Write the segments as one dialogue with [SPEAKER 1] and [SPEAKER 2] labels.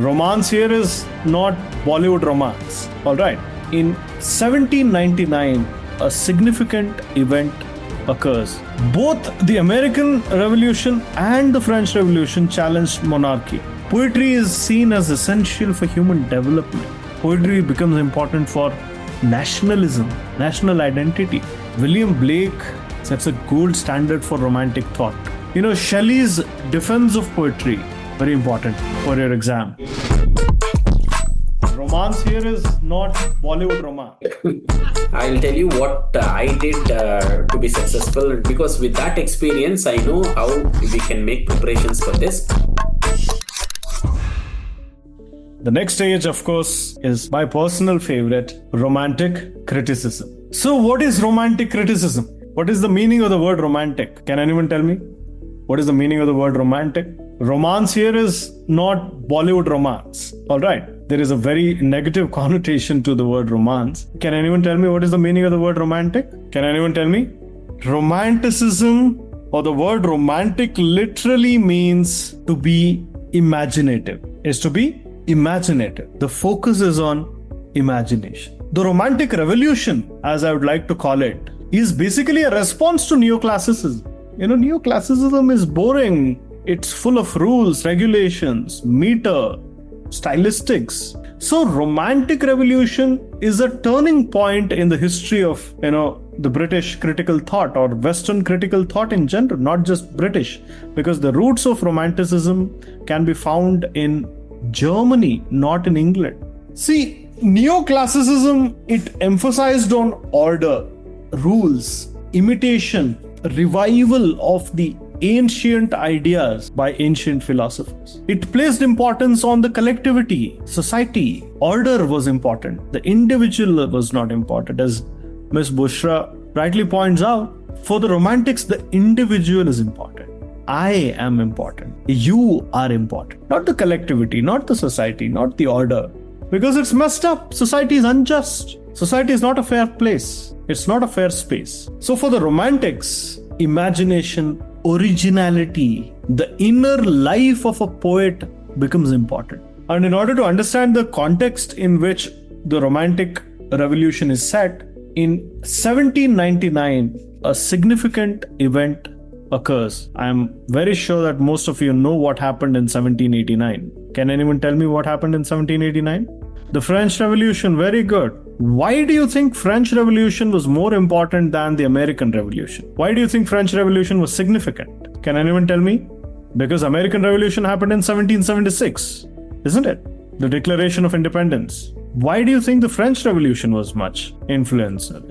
[SPEAKER 1] Romance here is not Bollywood romance. Alright. In 1799, a significant event occurs. Both the American Revolution and the French Revolution challenged monarchy. Poetry is seen as essential for human development. Poetry becomes important for nationalism, national identity. William Blake sets a gold standard for romantic thought. Shelley's defense of poetry, very important for your exam. Romance here is not Bollywood romance.
[SPEAKER 2] I'll tell you what I did to be successful, because with that experience, I know how we can make preparations for this.
[SPEAKER 1] The next stage, of course, is my personal favorite, romantic criticism. So what is romantic criticism? What is the meaning of the word romantic? Can anyone tell me? What is the meaning of the word romantic? Romance here is not Bollywood romance. Alright. There is a very negative connotation to the word romance. Can anyone tell me what is the meaning of the word romantic? Can anyone tell me? Romanticism, or the word romantic, literally means to be imaginative. Is to be imaginative. The focus is on imagination. The Romantic Revolution, as I would like to call it, is basically a response to neoclassicism. Neoclassicism is boring. It's full of rules, regulations, meter, stylistics. So Romantic Revolution is a turning point in the history of, the British critical thought or Western critical thought in general, not just British, because the roots of Romanticism can be found in Germany, not in England. See, neoclassicism, it emphasized on order, rules, imitation, revival of the ancient ideas by ancient philosophers. It placed importance on the collectivity, society. Order was important. The individual was not important. As Ms. Bushra rightly points out, for the Romantics, the individual is important. I am important. You are important. Not the collectivity, not the society, not the order. Because it's messed up. Society is unjust. Society is not a fair place. It's not a fair space. So for the Romantics, imagination, originality, the inner life of a poet becomes important. And in order to understand the context in which the Romantic Revolution is set, in 1799, a significant event occurs. I am very sure that most of you know what happened in 1789. Can anyone tell me what happened in 1789? The French Revolution, very good. Why do you think French Revolution was more important than the American Revolution? Why do you think French Revolution was significant? Can anyone tell me? Because American Revolution happened in 1776, isn't it? The Declaration of Independence. Why do you think the French Revolution was much influential?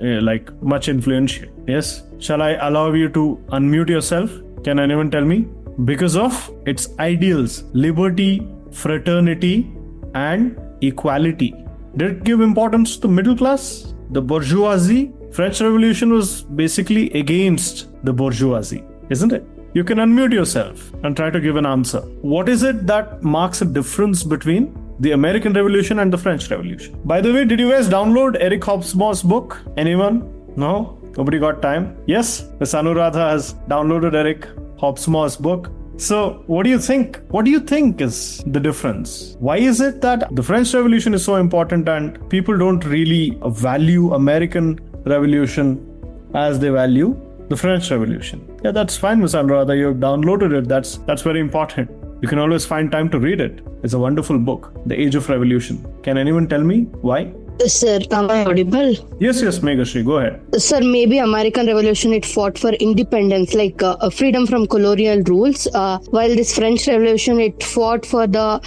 [SPEAKER 1] Yes? Shall I allow you to unmute yourself? Can anyone tell me? Because of its ideals, liberty, fraternity, and equality. Did it give importance to the middle class? The bourgeoisie? French Revolution was basically against the bourgeoisie, isn't it? You can unmute yourself and try to give an answer. What is it that marks a difference between the American Revolution and the French Revolution? By the way, did you guys download Eric Hobsbawm's book? Anyone? No? Nobody got time? Yes? Ms. Anuradha has downloaded Eric Hobsbawm's book. So, what do you think? What do you think is the difference? Why is it that the French Revolution is so important and people don't really value American Revolution as they value the French Revolution? Yeah, that's fine, Ms. Anuradha. You've downloaded it. That's very important. You can always find time to read it. It's a wonderful book, The Age of Revolution. Can anyone tell me why?
[SPEAKER 3] Sir, am I audible?
[SPEAKER 1] Yes, Meghashri, go ahead.
[SPEAKER 3] Sir, maybe American Revolution, it fought for independence, like freedom from colonial rules, while this French Revolution, it fought for the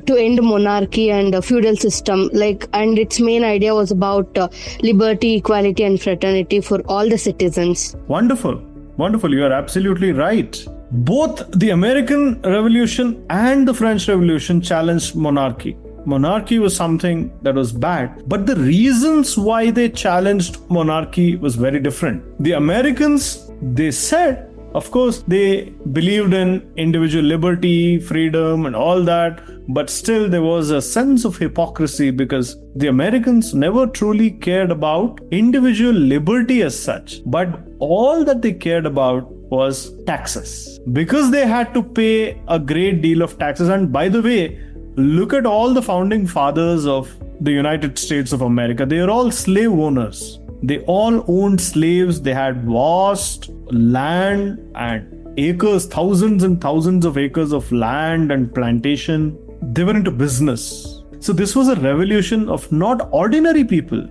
[SPEAKER 3] to end monarchy and feudal system, and its main idea was about liberty, equality, and fraternity for all the citizens.
[SPEAKER 1] Wonderful. You are absolutely right. Both the American Revolution and the French Revolution challenged monarchy. Monarchy was something that was bad, but the reasons why they challenged monarchy was very different. The Americans, they said, of course, they believed in individual liberty, freedom, and all that, but still there was a sense of hypocrisy because the Americans never truly cared about individual liberty as such, but all that they cared about was taxes. Because they had to pay a great deal of taxes, and by the way, look at all the founding fathers of the United States of America. They are all slave owners. They all owned slaves. They had vast land and acres, thousands and thousands of acres of land and plantation. They were into business. So this was a revolution of not ordinary people,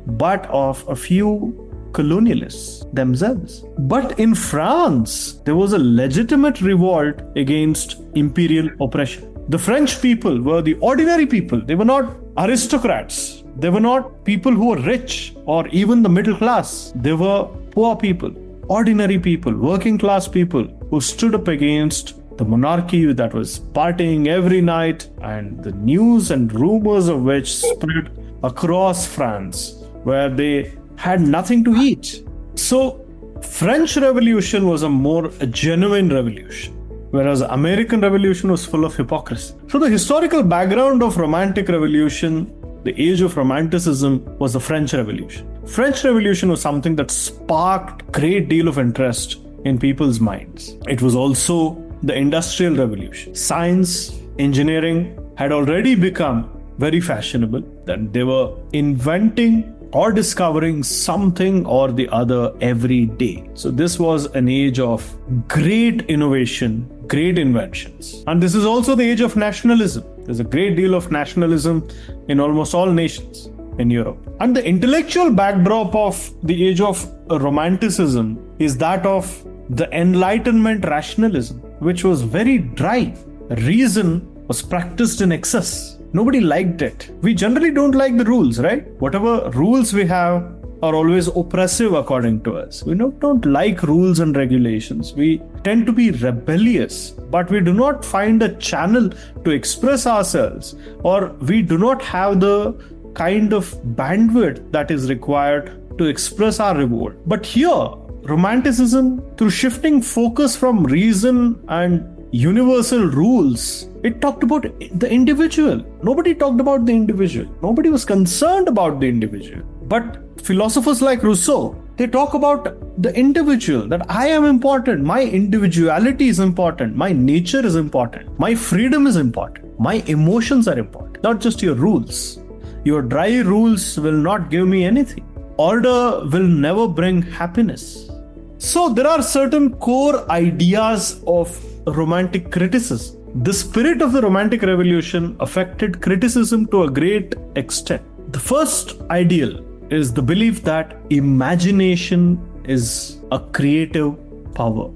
[SPEAKER 1] but of a few colonialists themselves. But in France, there was a legitimate revolt against imperial oppression. The French people were the ordinary people. They were not aristocrats. They were not people who were rich or even the middle class. They were poor people, ordinary people, working class people who stood up against the monarchy that was partying every night, and the news and rumors of which spread across France, where they had nothing to eat. So French Revolution was a genuine revolution, whereas American Revolution was full of hypocrisy. So the historical background of Romantic Revolution, the age of Romanticism, was the French Revolution. French Revolution was something that sparked a great deal of interest in people's minds. It was also the Industrial Revolution. Science, engineering had already become very fashionable, that they were inventing or discovering something or the other every day. So this was an age of great innovation, great inventions. And this is also the age of nationalism. There's a great deal of nationalism in almost all nations in Europe. And the intellectual backdrop of the age of Romanticism is that of the Enlightenment rationalism, which was very dry. Reason was practiced in excess. Nobody liked it. We generally don't like the rules, right? Whatever rules we have are always oppressive according to us. We don't like rules and regulations. We tend to be rebellious, but we do not find a channel to express ourselves, or we do not have the kind of bandwidth that is required to express our revolt. But here, Romanticism, through shifting focus from reason and universal rules, it talked about the individual. Nobody talked about the individual. Nobody was concerned about the individual. But philosophers like Rousseau, they talk about the individual, that I am important, my individuality is important, my nature is important, my freedom is important, my emotions are important, not just your rules. Your dry rules will not give me anything. Order will never bring happiness. So there are certain core ideas of Romantic criticism. The spirit of the Romantic Revolution affected criticism to a great extent. The first ideal is the belief that imagination is a creative power.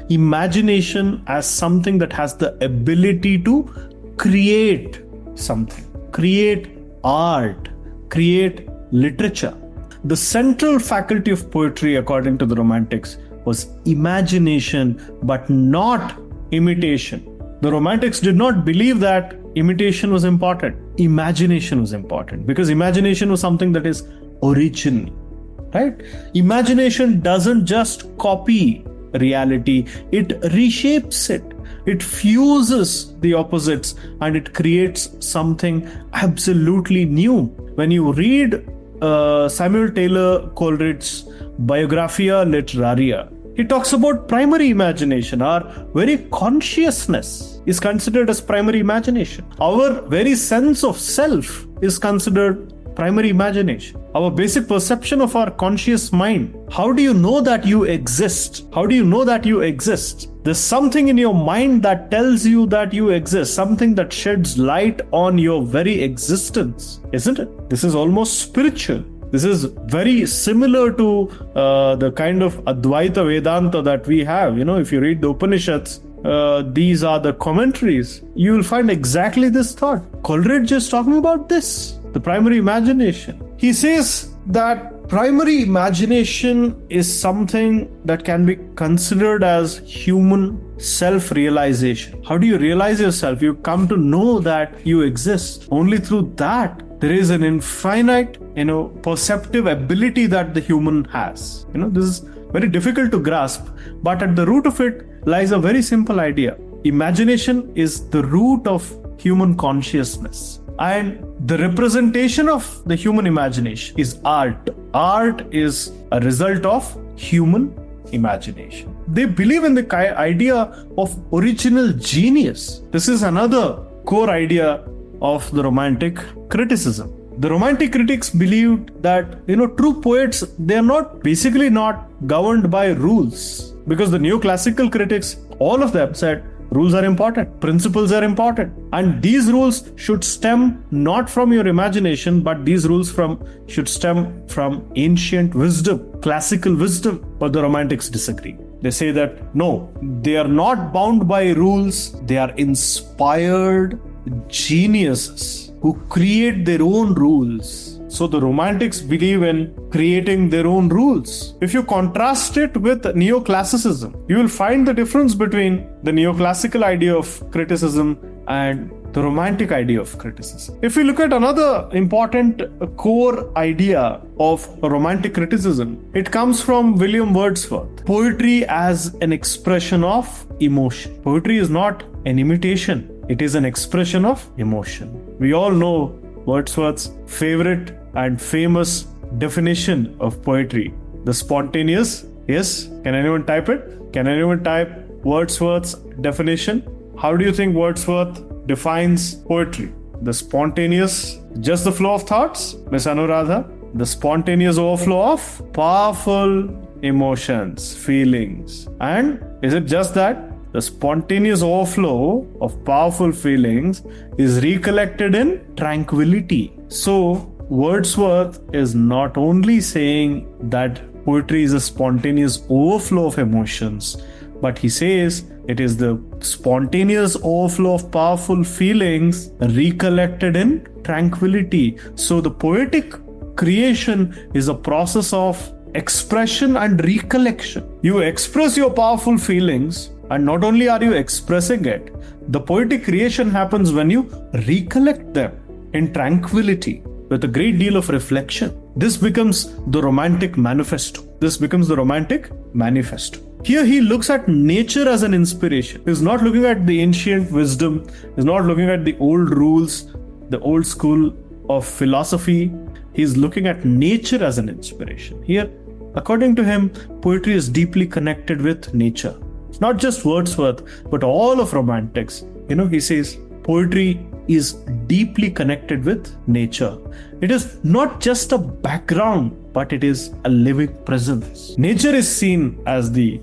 [SPEAKER 1] Imagination as something that has the ability to create something, create art, create literature. The central faculty of poetry, according to the Romantics, was imagination, but not imitation. The Romantics did not believe that imitation was important. Imagination was important, because imagination was something that is original, right? Imagination doesn't just copy reality, it reshapes it. It fuses the opposites and it creates something absolutely new. When you read Samuel Taylor Coleridge's Biographia Literaria, he talks about primary imagination. Our very consciousness is considered as primary imagination. Our very sense of self is considered primary imagination. Our basic perception of our conscious mind. How do you know that you exist? How do you know that you exist? There's something in your mind that tells you that you exist, something that sheds light on your very existence, isn't it? This is almost spiritual. This is very similar to the kind of Advaita Vedanta that we have. You know, if you read the Upanishads, these are the commentaries. You will find exactly this thought. Coleridge is talking about this, the primary imagination. He says that primary imagination is something that can be considered as human self-realization. How do you realize yourself? You come to know that you exist. Only through that, there is an infinite, perceptive ability that the human has. This is very difficult to grasp, but at the root of it lies a very simple idea. Imagination is the root of human consciousness. And the representation of the human imagination is art. Art is a result of human imagination. They believe in the idea of original genius. This is another core idea of the Romantic criticism. The Romantic critics believed that, true poets, they are not governed by rules. Because the neoclassical critics, all of them said, rules are important, principles are important. And these rules should stem not from your imagination, but these rules should stem from ancient wisdom, classical wisdom. But the Romantics disagree. They say that, no, they are not bound by rules. They are inspired geniuses who create their own rules. So the Romantics believe in creating their own rules. If you contrast it with neoclassicism, you will find the difference between the neoclassical idea of criticism and the Romantic idea of criticism. If we look at another important core idea of Romantic criticism, it comes from William Wordsworth. Poetry as an expression of emotion. Poetry is not an imitation. It is an expression of emotion. We all know Wordsworth's favorite and famous definition of poetry. The spontaneous. Yes? Can anyone type it? Can anyone type Wordsworth's definition? How do you think Wordsworth defines poetry? The spontaneous, just the flow of thoughts? Miss Anuradha? The spontaneous overflow of powerful emotions, feelings. And is it just that? The spontaneous overflow of powerful feelings is recollected in tranquility. So, Wordsworth is not only saying that poetry is a spontaneous overflow of emotions, but he says it is the spontaneous overflow of powerful feelings recollected in tranquility. So, the poetic creation is a process of expression and recollection. You express your powerful feelings. And not only are you expressing it, the poetic creation happens when you recollect them in tranquility with a great deal of reflection. This becomes the Romantic manifesto. Here he looks at nature as an inspiration. He's not looking at the ancient wisdom. He's not looking at the old rules, the old school of philosophy. He's looking at nature as an inspiration. Here, according to him, poetry is deeply connected with nature. It's not just Wordsworth, but all of Romantics. He says poetry is deeply connected with nature. It is not just a background, but it is a living presence. Nature is seen as the,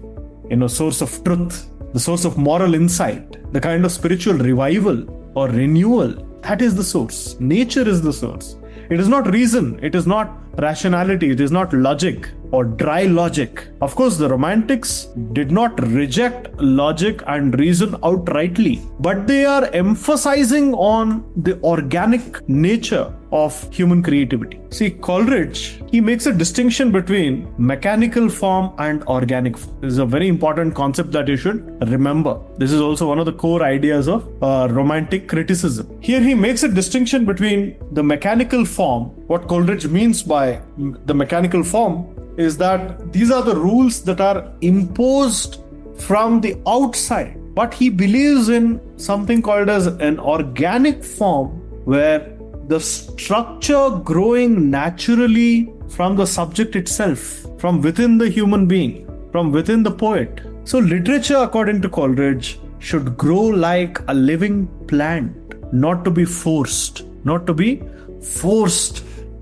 [SPEAKER 1] source of truth, the source of moral insight, the kind of spiritual revival or renewal. That is the source. Nature is the source. It is not reason. It is not rationality. It is not logic or dry logic. Of course, the Romantics did not reject logic and reason outrightly, but they are emphasizing on the organic nature of human creativity. See, Coleridge, he makes a distinction between mechanical form and organic form. This is a very important concept that you should remember. This is also one of the core ideas of Romantic criticism. Here he makes a distinction between the mechanical form. What Coleridge means by the mechanical form is that these are the rules that are imposed from the outside. But he believes in something called as an organic form, where the structure growing naturally from the subject itself, from within the human being, from within the poet. So literature, according to Coleridge, should grow like a living plant, not to be forced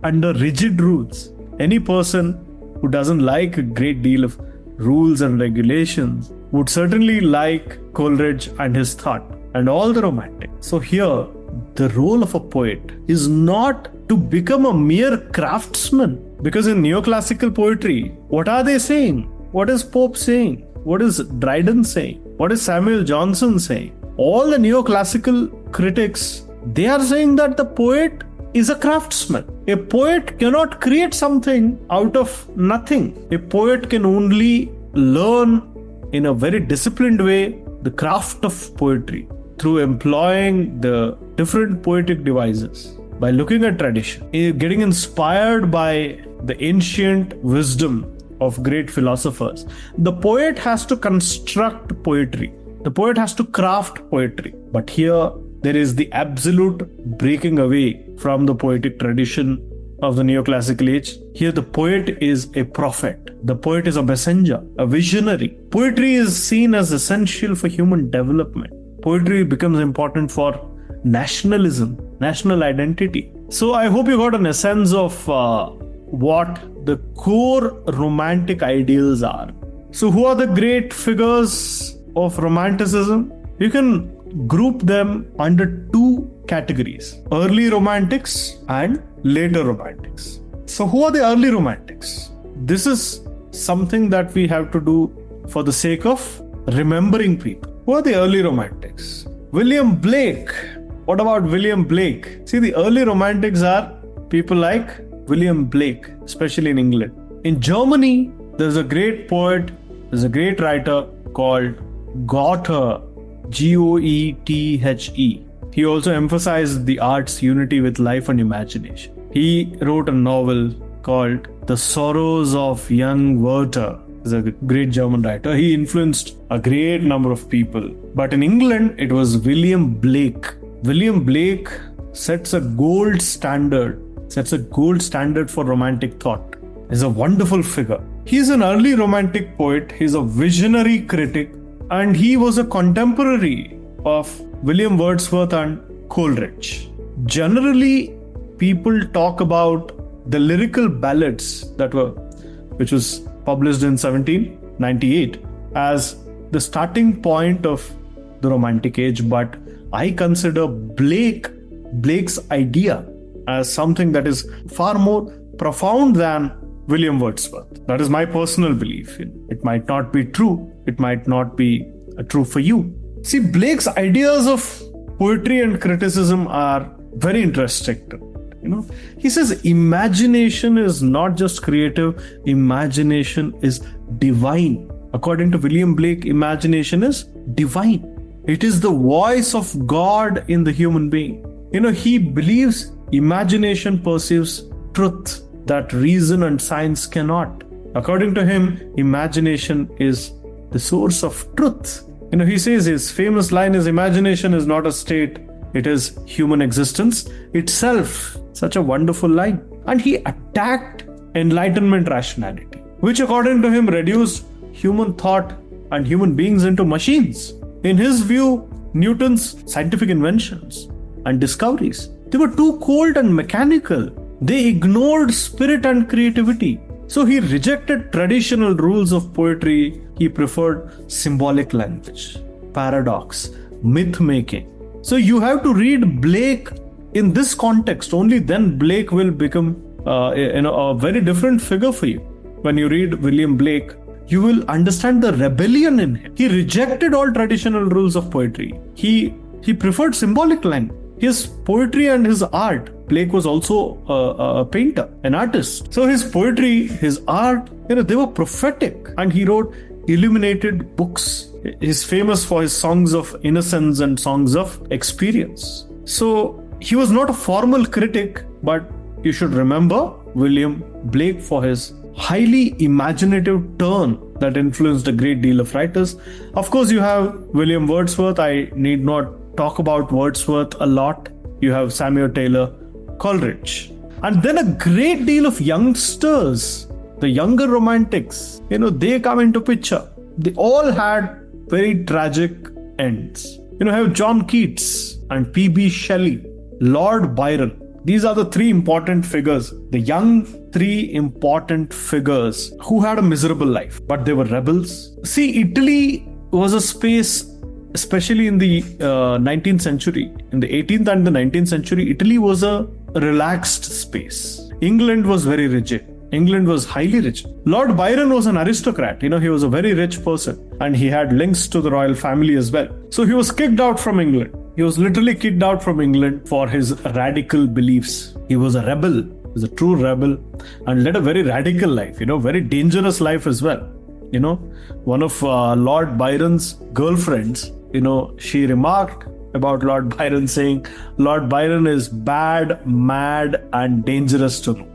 [SPEAKER 1] under rigid rules. Any person who doesn't like a great deal of rules and regulations would certainly like Coleridge and his thought and all the Romantics. So here, the role of a poet is not to become a mere craftsman. Because in neoclassical poetry, what are they saying? What is Pope saying? What is Dryden saying? What is Samuel Johnson saying? All the neoclassical critics, they are saying that the poet is a craftsman. A poet cannot create something out of nothing. A poet can only learn in a very disciplined way the craft of poetry through employing the different poetic devices, by looking at tradition, getting inspired by the ancient wisdom of great philosophers. The poet has to construct poetry. The poet has to craft poetry. But here, there is the absolute breaking away from the poetic tradition of the neoclassical age. Here, the poet is a prophet. The poet is a messenger, a visionary. Poetry is seen as essential for human development. Poetry becomes important for nationalism, national identity. So I hope you got an essence of what the core romantic ideals are. So who are the great figures of romanticism? You can group them under two categories: early romantics and later romantics. So who are the early romantics? This is something that we have to do for the sake of remembering people. Who are the early romantics? William Blake. What about William Blake? See, the early romantics are people like William Blake, especially in England. In Germany, there's a great poet, there's a great writer called Goethe, Goethe. He also emphasized the arts' unity with life and imagination. He wrote a novel called The Sorrows of Young Werther. He's a great German writer. He influenced a great number of people. But in England, it was William Blake. William Blake sets a gold standard for romantic thought. He's a wonderful figure. He's an early romantic poet. He's a visionary critic. And he was a contemporary of William Wordsworth and Coleridge. Generally, people talk about the lyrical ballads which was published in 1798 as the starting point of the Romantic Age, but I consider Blake's idea as something that is far more profound than William Wordsworth. That is my personal belief. It might not be true. It might not be true for you. See, Blake's ideas of poetry and criticism are very interesting. He says imagination is not just creative, imagination is divine. According to William Blake, imagination is divine. It is the voice of God in the human being. He believes imagination perceives truth that reason and science cannot. According to him, imagination is the source of truth. He says his famous line is, imagination is not a state, it is human existence itself. Such a wonderful line. And he attacked Enlightenment rationality, which according to him reduced human thought and human beings into machines. In his view, Newton's scientific inventions and discoveries, they were too cold and mechanical. They ignored spirit and creativity. So he rejected traditional rules of poetry. He preferred symbolic language, paradox, myth making. So you have to read Blake in this context. Only then Blake will become a very different figure for you. When you read William Blake, you will understand the rebellion in him. He rejected all traditional rules of poetry. He preferred symbolic language. His poetry and his art. Blake was also a painter, an artist. So his poetry, his art, they were prophetic. And he wrote illuminated books. He's famous for his songs of innocence and songs of experience. So he was not a formal critic, but you should remember William Blake for his highly imaginative turn that influenced a great deal of writers. Of course, you have William Wordsworth. I need not talk about Wordsworth a lot. You have Samuel Taylor Coleridge. And then a great deal of youngsters, the younger romantics, they come into picture. They all had very tragic ends. You have John Keats and P.B. Shelley, Lord Byron. These are the three important figures, the young three important figures who had a miserable life, but they were rebels. See, Italy was a space, especially in the 19th century, in the 18th and the 19th century, Italy was a relaxed space. England was very rigid. England was highly rich. Lord Byron was an aristocrat. He was a very rich person and he had links to the royal family as well. So he was kicked out from England. He was literally kicked out from England for his radical beliefs. He was a rebel. He was a true rebel and led a very radical life, very dangerous life as well. One of Lord Byron's girlfriends, she remarked about Lord Byron saying, Lord Byron is bad, mad and dangerous to know.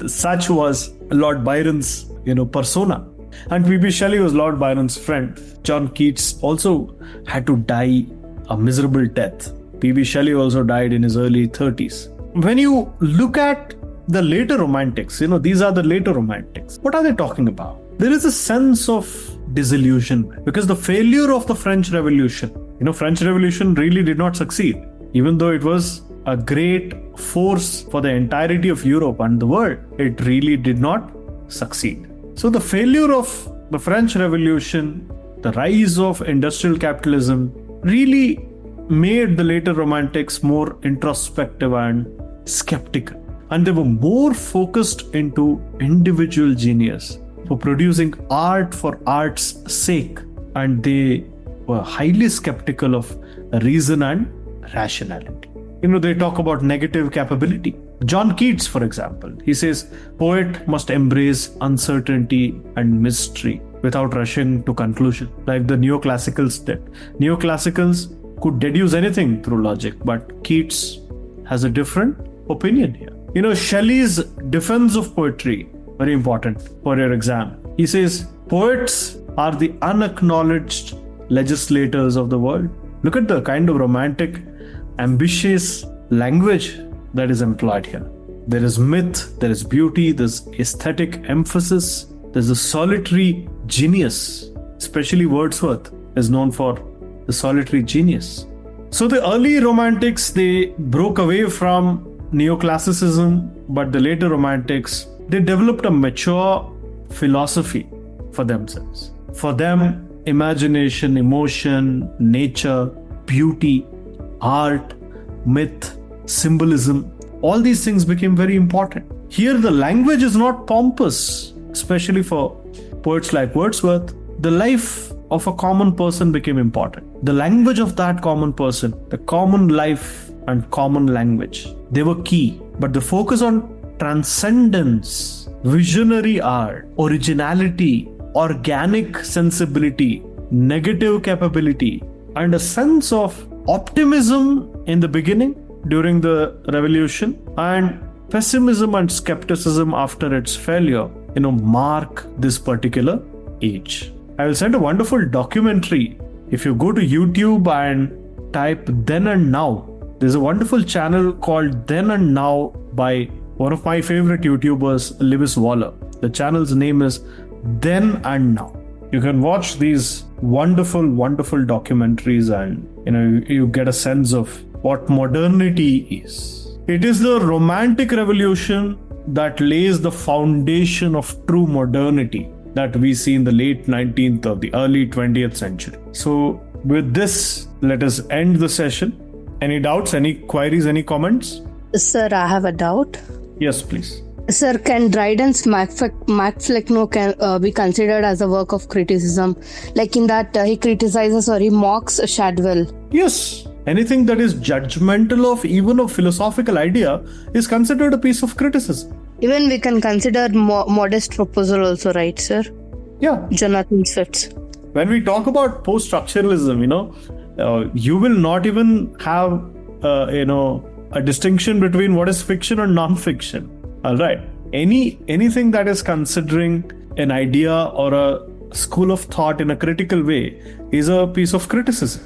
[SPEAKER 1] Such was Lord Byron's, persona. And P.B. Shelley was Lord Byron's friend. John Keats also had to die a miserable death. P.B. Shelley also died in his early 30s. When you look at the later romantics, these are the later romantics. What are they talking about? There is a sense of disillusionment because the failure of the French Revolution, French Revolution really did not succeed. even though it was a great force for the entirety of Europe and the world, it really did not succeed. So the failure of the French Revolution, the rise of industrial capitalism, really made the later Romantics more introspective and skeptical. And they were more focused into individual genius for producing art for art's sake. And they were highly skeptical of reason and rationality. They talk about negative capability. John Keats, for example, he says, poet must embrace uncertainty and mystery without rushing to conclusion, like the neoclassicals did. Neoclassicals could deduce anything through logic, but Keats has a different opinion here. Shelley's defense of poetry, very important for your exam. He says, poets are the unacknowledged legislators of the world. Look at the kind of romantic, ambitious language that is employed here. There is myth, there is beauty, there's aesthetic emphasis, there's a solitary genius. Especially Wordsworth is known for the solitary genius. So the early Romantics, they broke away from neoclassicism, but the later Romantics, they developed a mature philosophy for themselves. For them, imagination, emotion, nature, beauty, art, myth, symbolism, all these things became very important. Here the language is not pompous, especially for poets like Wordsworth. The life of a common person became important. The language of that common person, the common life and common language, they were key. But the focus on transcendence, visionary art, originality, organic sensibility, negative capability, and a sense of optimism in the beginning during the revolution and pessimism and skepticism after its failure, mark this particular age. I will send a wonderful documentary. If you go to YouTube and type Then and Now, there's a wonderful channel called Then and Now by one of my favorite YouTubers, Leavis Waller. The channel's name is Then and Now. You can watch these wonderful documentaries and you get a sense of what modernity is. It is the Romantic Revolution that lays the foundation of true modernity that we see in the late 19th or the early 20th century. So with this, let us end the session. Any doubts, any queries, any comments?
[SPEAKER 3] Sir, I have a doubt.
[SPEAKER 1] Yes, please.
[SPEAKER 3] Sir, can Dryden's Macflecknoe can be considered as a work of criticism? Like in that he criticizes or he mocks Shadwell.
[SPEAKER 1] Yes. Anything that is judgmental of even a philosophical idea is considered a piece of criticism.
[SPEAKER 3] Even we can consider modest proposal also, right, sir?
[SPEAKER 1] Yeah.
[SPEAKER 3] Jonathan Swift's.
[SPEAKER 1] When we talk about post-structuralism, you will not even have, a distinction between what is fiction and non-fiction. All right. Anything that is considering an idea or a school of thought in a critical way is a piece of criticism.